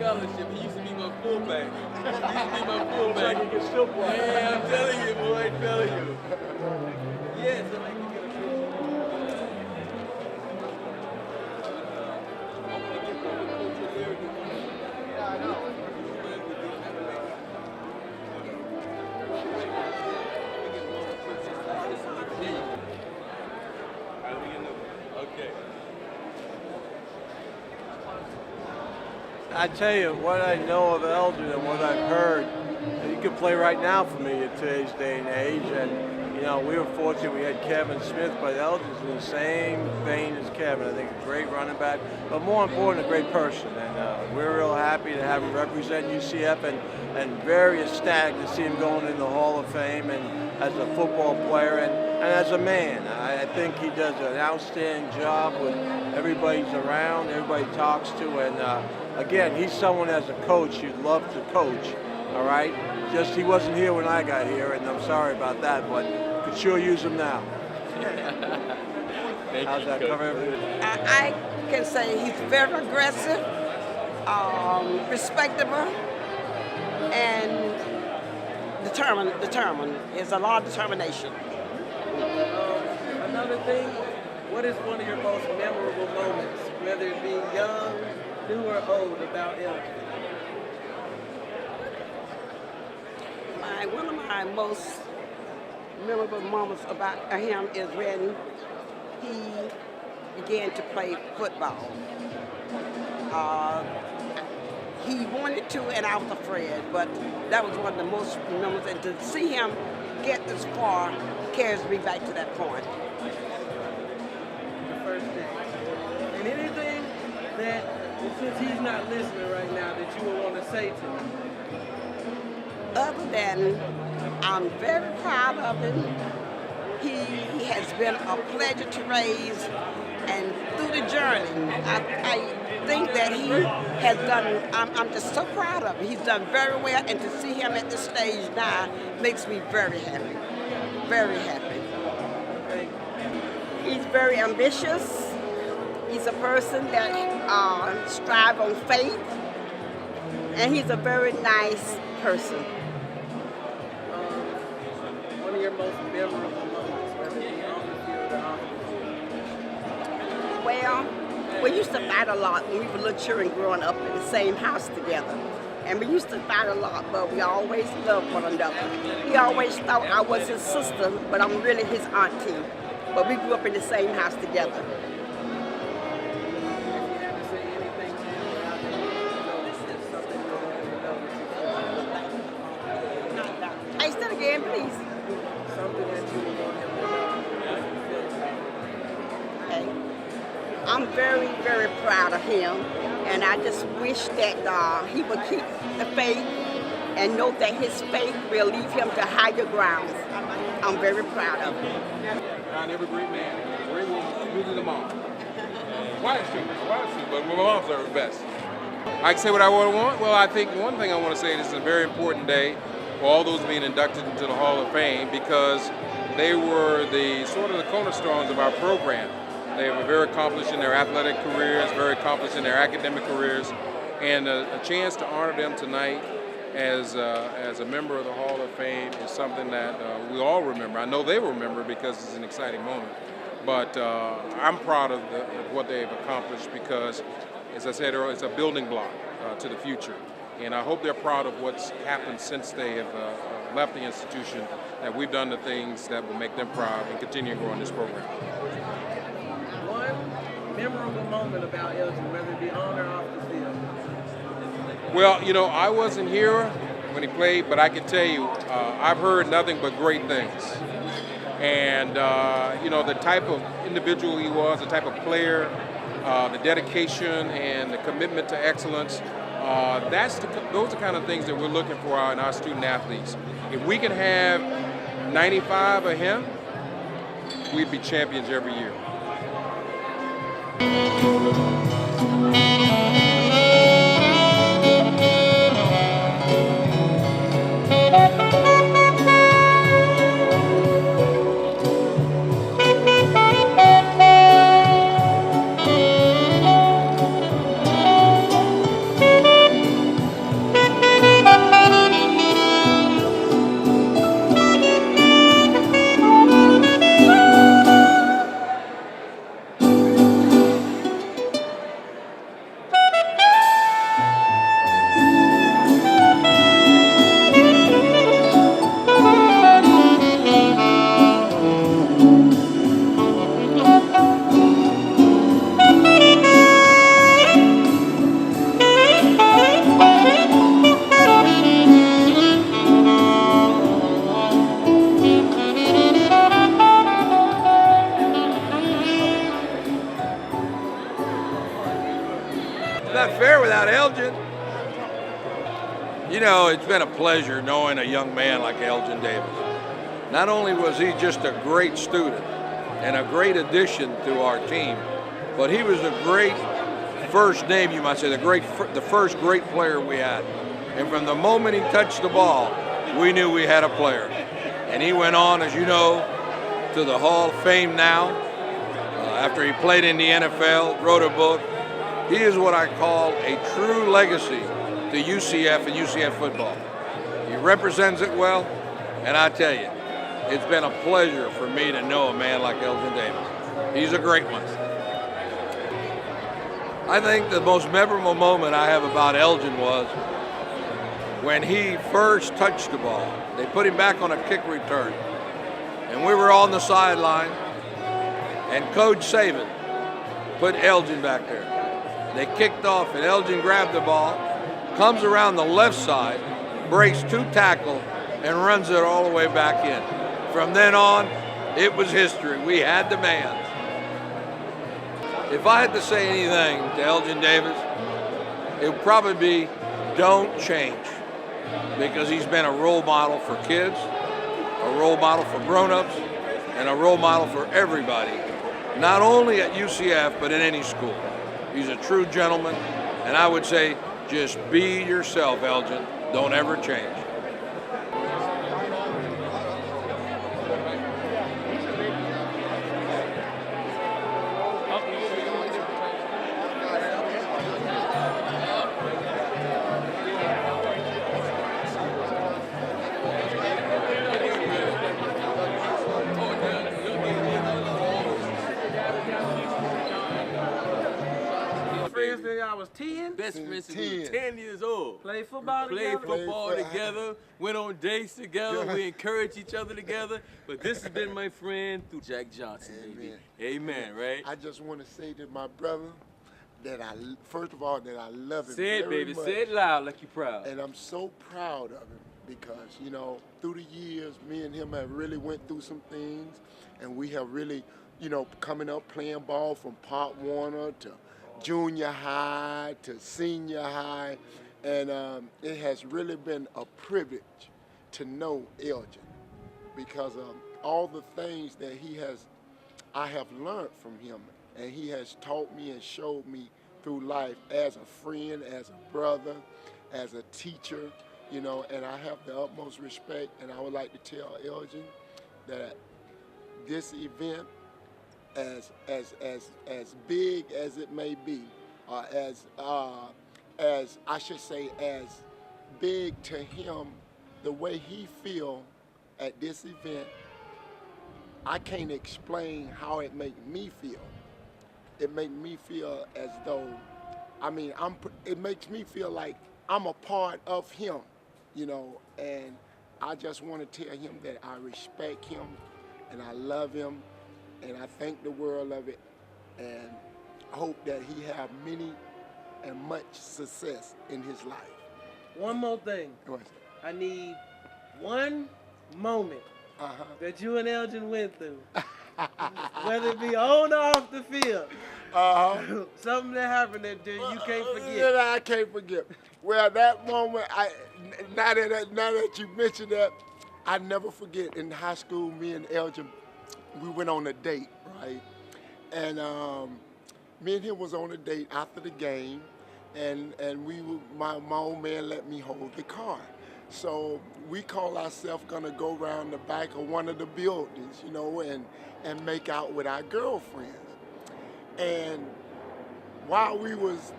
scholarship. He used to be my fullback. He used to be my fullback. You can still play. Yeah, I'm telling you, boy, I'm telling you. Yeah, so I can get a picture. Yeah, I know. Okay. I tell you, what I know of Elgin and what I've heard, he could play right now for me in today's day and age. And, you know, we were fortunate we had Kevin Smith, but Elgin's in the same vein as Kevin. I think a great running back, but more important, a great person. And we're real happy to have him represent UCF and very ecstatic to see him going in the Hall of Fame and as a football player and as a man. I think he does an outstanding job with everybody's around, everybody talks to, and again, he's someone as a coach you'd love to coach, all right? Just he wasn't here when I got here, and I'm sorry about that, but could sure use him now. How's that cover everything? I can say he's very aggressive, respectable, and determined. There's a lot of determination. Another thing, what is one of your most memorable moments, whether it be young, new or old, about Elgin? One of my most memorable moments about him is when he began to play football. He wanted to, and I was afraid, but that was one of the most memorable. And to see him get this far carries me back to that point. The first day. And anything that, since he's not listening right now, that you would want to say to him? Other than I'm very proud of him. He has been a pleasure to raise, and through the journey, I think that he has done, I'm just so proud of him. He's done very well, and to see him at this stage now makes me very happy, very happy. He's very ambitious. He's a person that strives on faith, and he's a very nice person. One of your most memorable moments, whether it be on the field or off the field? Well, we used to fight a lot when we were little children growing up in the same house together. And we used to fight a lot, but we always loved one another. He always thought I was his sister, but I'm really his auntie. But we grew up in the same house together. Hey, say it again, please. Okay. I'm very, very proud of him, and I just wish that he would keep the faith and know that his faith will lead him to higher grounds. I'm very proud of him. Behind every great man, great woman, usually the mom. Wives too, but my moms are the best. I can say what I want. Well, I think one thing I want to say, this is a very important day for all those being inducted into the Hall of Fame, because they were the sort of the cornerstones of our program. They were very accomplished in their athletic careers, very accomplished in their academic careers, and a chance to honor them tonight as a member of the Hall of Fame is something that we all remember. I know they will remember because it's an exciting moment. But I'm proud of what they've accomplished because, as I said earlier, it's a building block to the future. And I hope they're proud of what's happened since they have left the institution, that we've done the things that will make them proud and continue growing this program. One memorable moment about Elgin, whether it be on or off the field? Well, you know, I wasn't here when he played, but I can tell you, I've heard nothing but great things. And, you know, the type of individual he was, the type of player, the dedication and the commitment to excellence, those are the kind of things that we're looking for in our student athletes. If we can have 95 of him, we'd be champions every year. You know, it's been a pleasure knowing a young man like Elgin Davis. Not only was he just a great student and a great addition to our team, but he was a great first name, you might say, the first great player we had. And from the moment he touched the ball, we knew we had a player. And he went on, as you know, to the Hall of Fame now. After he played in the NFL, wrote a book. He is what I call a true legacy to UCF and UCF football. He represents it well, and I tell you, it's been a pleasure for me to know a man like Elgin Davis. He's a great one. I think the most memorable moment I have about Elgin was when he first touched the ball. They put him back on a kick return, and we were on the sideline, and Coach Saban put Elgin back there. They kicked off, and Elgin grabbed the ball, comes around the left side, breaks 2 tackles, and runs it all the way back in. From then on, it was history. We had the man. If I had to say anything to Elgin Davis, it would probably be, don't change. Because he's been a role model for kids, a role model for grown-ups, and a role model for everybody, not only at UCF, but in any school. He's a true gentleman, and I would say, just be yourself, Elgin. Don't ever change. Friends since I was 10. Best friends since we were 10. 10 years old. Played football Played together. football together, went on dates together, we encouraged each other together. But this has been my friend through Jack Johnson, baby. Amen, right? I just want to say to my brother that first of all, that I love him Say it, very baby. much. Say it loud like you're proud. And I'm so proud of him because, you know, through the years, me and him have really went through some things, and we have really, you know, coming up playing ball from Pop Warner to junior high to senior high, and it has really been a privilege to know Elgin because of all the things that I have learned from him, and he has taught me and showed me through life as a friend, as a brother, as a teacher, you know, and I have the utmost respect, and I would like to tell Elgin that this event, as big as it may be, as I should say, as big to him, the way he feel at this event, I can't explain how it make me feel. It make me feel as though, I mean, it makes me feel like I'm a part of him, you know, and I just want to tell him that I respect him and I love him, and I think the world of it, and I hope that he have many and much success in his life. One more thing. What's it? I need one moment that you and Elgin went through, whether it be on or off the field. Something that happened that you can't forget. That I can't forget. Well, that moment, now that you mentioned that, I never forget. In high school, me and Elgin, we went on a date, right? And me and him was on a date after the game, and my old man let me hold the car. So we call ourselves gonna go around the back of one of the buildings, you know, and make out with our girlfriends. And while we was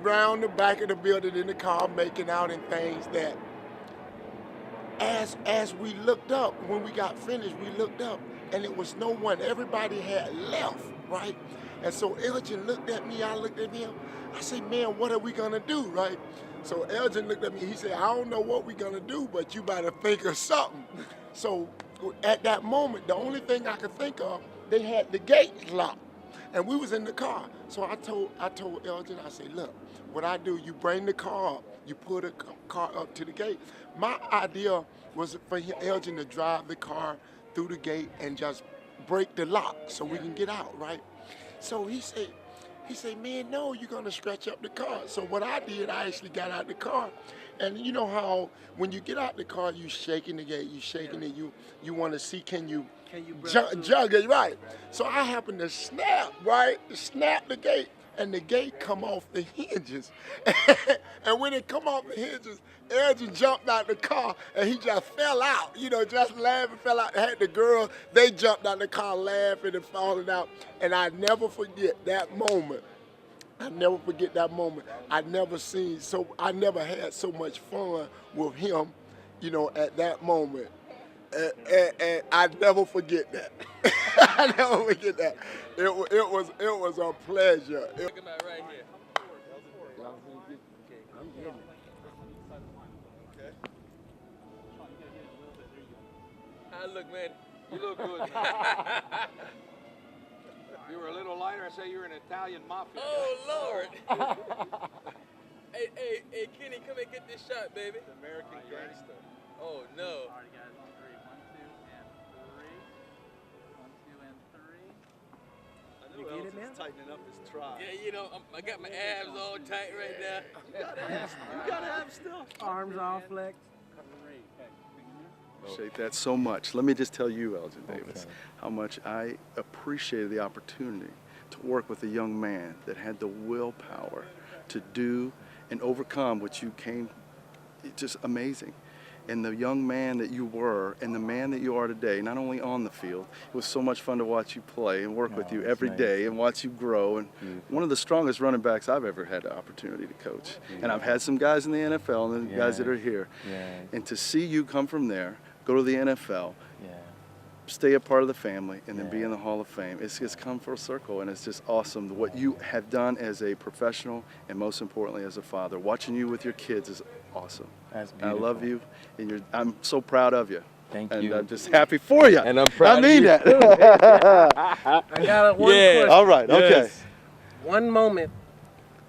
round the back of the building in the car making out and things, that as we looked up, when we got finished, we looked up and it was no one. Everybody had left, right? And so Elgin looked at me, I looked at him. I said, man, what are we gonna do, right? So Elgin looked at me, he said, I don't know what we're gonna do, but you better think of something. So at that moment, the only thing I could think of, they had the gate locked. And we was in the car. So I told Elgin, I said, look, what I do, you bring the car up, you pull the car up to the gate. My idea was for Elgin to drive the car through the gate and just break the lock so we can get out, right? So he said, He said, man, no, you're going to stretch up the car. So what I did, I actually got out the car. And you know how when you get out the car, you shaking the gate, you shaking it, you want to see, can you jug it, right? So I happened to snap the gate, and the gate come off the hinges. And when it come off the hinges, Elgin jumped out the car, and he just fell out, just laughing, fell out. Had the girl, they jumped out the car laughing and falling out. And I never forget that moment. I never forget that moment. I never had so much fun with him, at that moment. And I never forget that. I never forget that. It was a pleasure. Look at that right here. Look, man, you look good. You were a little lighter. I say you're an Italian mafia. Oh, Lord. hey, Kenny, come and get this shot, baby. American gangster. Oh, no. All right, guys, on three. 1, 2, and 3. 1, 2, and 3. You get it now? Tightening up his try. Yeah, I got my abs all tight right now. You got abs still. Arms all flexed. Appreciate that so much. Let me just tell you, Elgin Davis, how much I appreciated the opportunity to work with a young man that had the willpower to do and overcome what you came, just amazing. And the young man that you were and the man that you are today, not only on the field, it was so much fun to watch you play and work with you every day and watch you grow. And one of the strongest running backs I've ever had the opportunity to coach. And I've had some guys in the NFL and the guys that are here. And to see you come from there, go to the NFL, stay a part of the family, and then be in the Hall of Fame. It's just come full circle, and it's just awesome. What you have done as a professional, and most importantly as a father, watching you with your kids is awesome. That's beautiful. I love you, and I'm so proud of you. Thank and you. I'm just happy for you. And I'm proud I mean of you. that. I got one question. All right, okay. One moment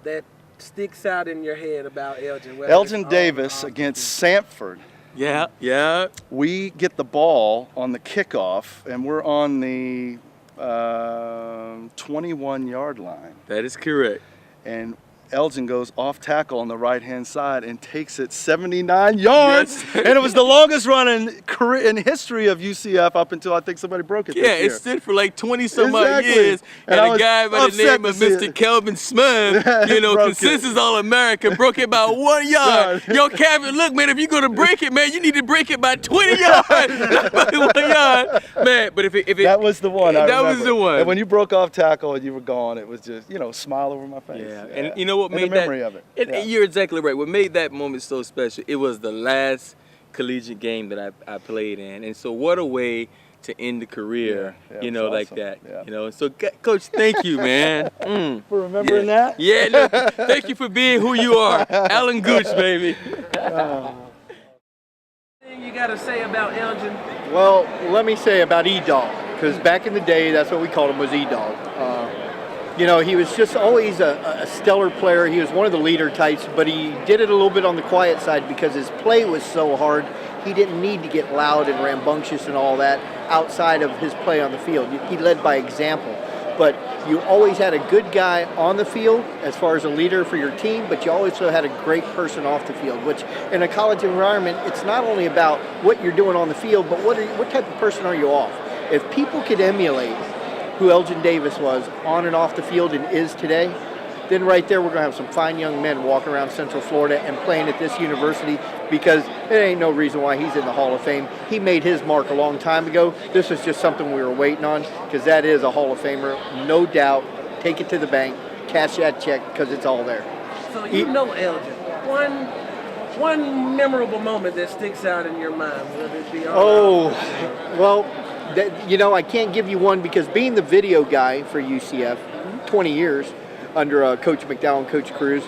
that sticks out in your head about Elgin. Elgin Davis against Samford. Yeah. We get the ball on the kickoff, and we're on the 21-yard line. That is correct. And Elgin goes off tackle on the right-hand side and takes it 79 yards. And it was the longest run in history of UCF up until I think somebody broke it this year. It stood for like 20-some odd years. And a guy by the name of Mr. Kelvin Smith, consensus All-American, broke it by 1 yard. Yo, Kevin, look, man, if you're going to break it, man, you need to break it by 20 yards, not by 1 yard. Man, but if it that was the one. That was the one. And when you broke off tackle and you were gone, it was just, smile over my face. And you know what made memory of it. You're exactly right. What made that moment so special, it was the last collegiate game that I played in. And so what a way to end the career, like awesome. that. So Coach, thank you, man. For remembering that? Yeah, no, thank you for being who you are. Alan Gooch, baby. Anything you got to say about Elgin? Well, let me say about E-Dog, because back in the day, that's what we called him, was E-Dog. He was just always a stellar player. He was one of the leader types, but he did it a little bit on the quiet side because his play was so hard. He didn't need to get loud and rambunctious and all that outside of his play on the field. He led by example. But you always had a good guy on the field as far as a leader for your team, but you also had a great person off the field, which in a college environment, it's not only about what you're doing on the field, but what type of person are you off? If people could emulate who Elgin Davis was on and off the field and is today, then right there we're going to have some fine young men walking around Central Florida and playing at this university, because there ain't no reason why he's in the Hall of Fame. He made his mark a long time ago. This is just something we were waiting on, because that is a Hall of Famer, no doubt. Take it to the bank, cash that check, because it's all there. So Elgin. One memorable moment that sticks out in your mind, whether it be I can't give you one, because being the video guy for UCF, 20 years under Coach McDowell and Coach Cruz,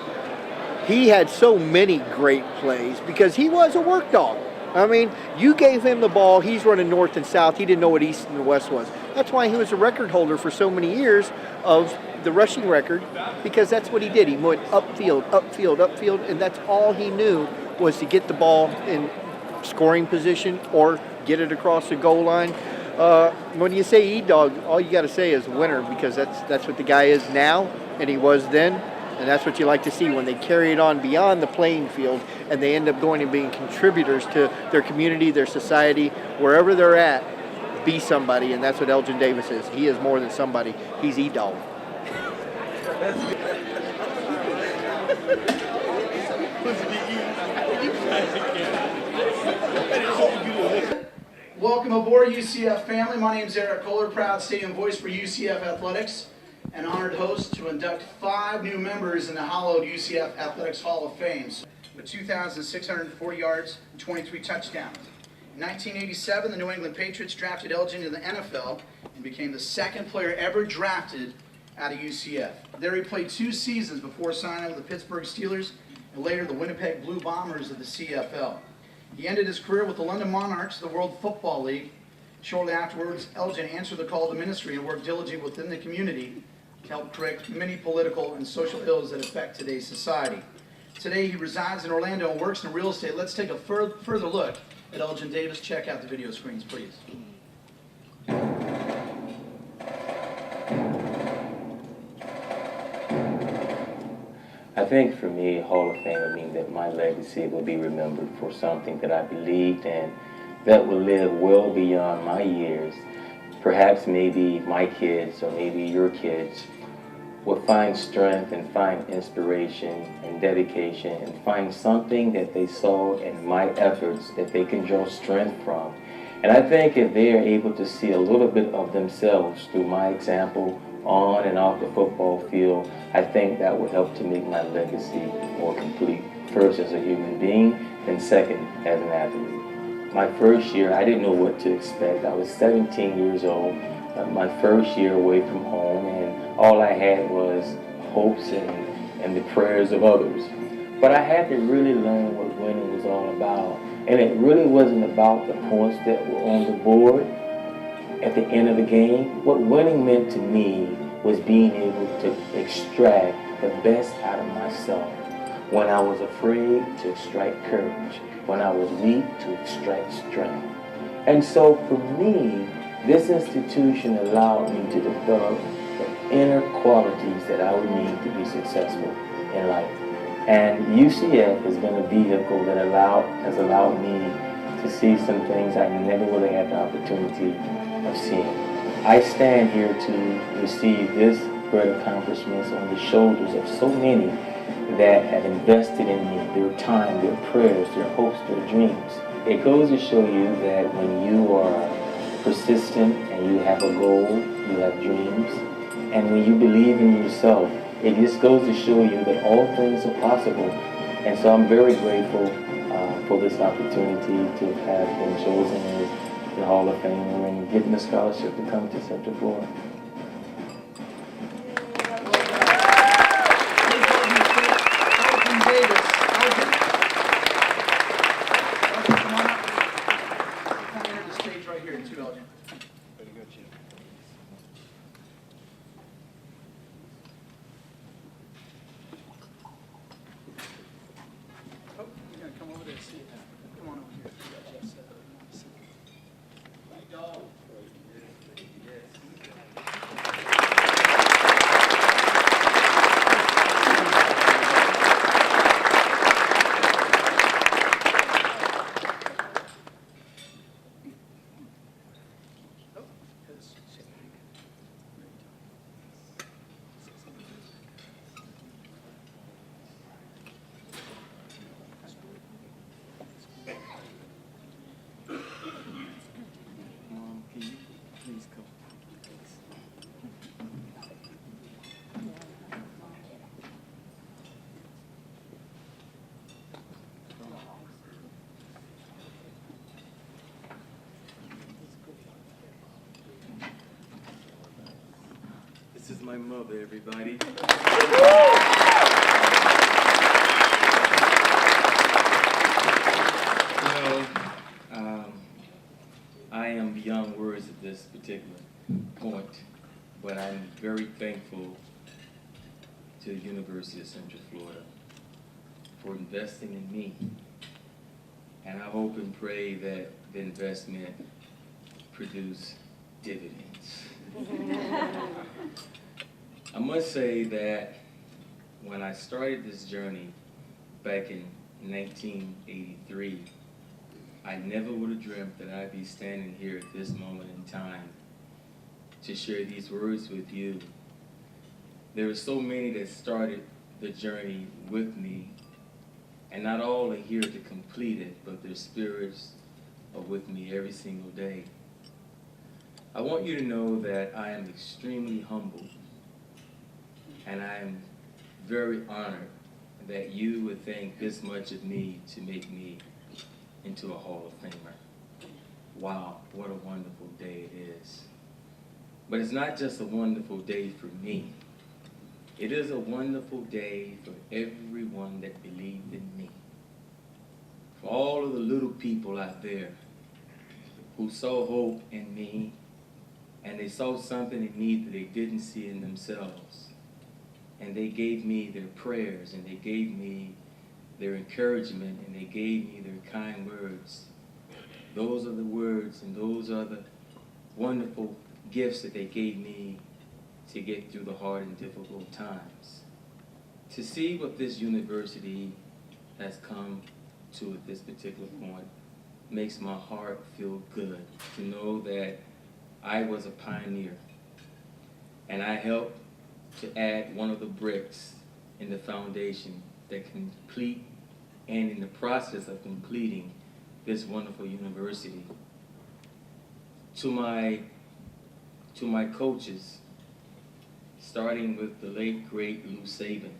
he had so many great plays because he was a work dog. I mean, you gave him the ball, he's running north and south. He didn't know what east and west was. That's why he was a record holder for so many years of the rushing record, because that's what he did. He went upfield, and that's all he knew was to get the ball in scoring position or get it across the goal line. When you say E-Dog, all you got to say is winner, because that's what the guy is now and he was then. And that's what you like to see when they carry it on beyond the playing field and they end up going and being contributors to their community, their society, wherever they're at, be somebody. And that's what Elgin Davis is. He is more than somebody. He's E-Dog. Welcome aboard, UCF family. My name is Eric Kohler, proud stadium voice for UCF Athletics, and honored host to induct 5 new members in the hallowed UCF Athletics Hall of Fame with 2,640 yards and 23 touchdowns. In 1987, the New England Patriots drafted Elgin to the NFL and became the 2nd player ever drafted out of UCF. There he played 2 seasons before signing with the Pittsburgh Steelers and later the Winnipeg Blue Bombers of the CFL. He ended his career with the London Monarchs of the World Football League. Shortly afterwards, Elgin answered the call to ministry and worked diligently within the community to help correct many political and social ills that affect today's society. Today, he resides in Orlando and works in real estate. Let's take a further look at Elgin Davis. Check out the video screens, please. I think for me, Hall of Fame would mean that my legacy will be remembered for something that I believed in that will live well beyond my years. Perhaps maybe my kids or maybe your kids will find strength and find inspiration and dedication and find something that they saw in my efforts that they can draw strength from. And I think if they are able to see a little bit of themselves through my example on and off the football field, I think that will help to make my legacy more complete. First as a human being, and second as an athlete. My first year, I didn't know what to expect. I was 17 years old, my first year away from home, and all I had was hopes and the prayers of others. But I had to really learn what winning was all about. And it really wasn't about the points that were on the board at the end of the game. What winning meant to me was being able to extract the best out of myself. When I was afraid, to extract courage. When I was weak, to extract strength. And so for me, this institution allowed me to develop the inner qualities that I would need to be successful in life. And UCF has been a vehicle that has allowed me to see some things I never would have had the opportunity of seeing. I stand here to receive this great accomplishments on the shoulders of so many that have invested in me, their time, their prayers, their hopes, their dreams. It goes to show you that when you are persistent and you have a goal, you have dreams, and when you believe in yourself, it just goes to show you that all things are possible. And so I'm very grateful for this opportunity to have been chosen as the Hall of Famer and given the scholarship to come to Central Florida. Elgin Davis. Elgin. Come on up. Come here to the stage right here, too, Elgin. Very good, Jim. Oh, you're going to come over there and see it now. Come on over here. This is my mother, everybody. I am beyond words at this particular point, but I'm very thankful to the University of Central Florida for investing in me. And I hope and pray that the investment produce dividends. I must say that when I started this journey back in 1983, I never would have dreamt that I'd be standing here at this moment in time to share these words with you. There were so many that started the journey with me, and not all are here to complete it, but their spirits are with me every single day. I want you to know that I am extremely humbled, and I am very honored that you would think this much of me to make me into a Hall of Famer. Wow, what a wonderful day it is. But it's not just a wonderful day for me. It is a wonderful day for everyone that believed in me. For all of the little people out there who saw hope in me, and they saw something in me that they didn't see in themselves. And they gave me their prayers, and they gave me their encouragement, and they gave me their kind words. Those are the words, and those are the wonderful gifts that they gave me to get through the hard and difficult times. To see what this university has come to at this particular point makes my heart feel good to know that I was a pioneer, and I helped to add one of the bricks in the foundation that can complete, and in the process of completing, this wonderful university. To my coaches, starting with the late, great Lou Saban,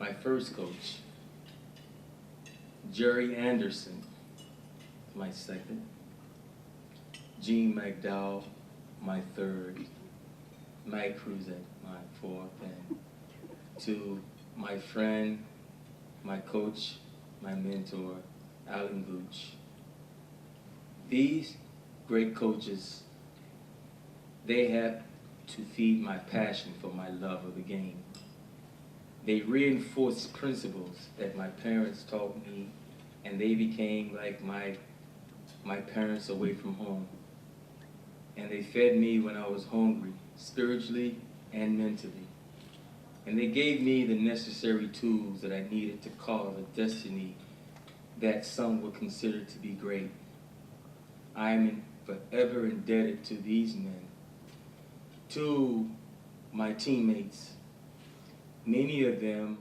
my first coach, Jerry Anderson, my second, Gene McDowell, my third, Mike Cruzet, my fourth, and to my friend, my coach, my mentor, Alan Gooch. These great coaches, they have to feed my passion for my love of the game. They reinforced principles that my parents taught me, and they became like my parents away from home. And they fed me when I was hungry, spiritually and mentally. And they gave me the necessary tools that I needed to carve a destiny that some would consider to be great. I am forever indebted to these men, to my teammates. Many of them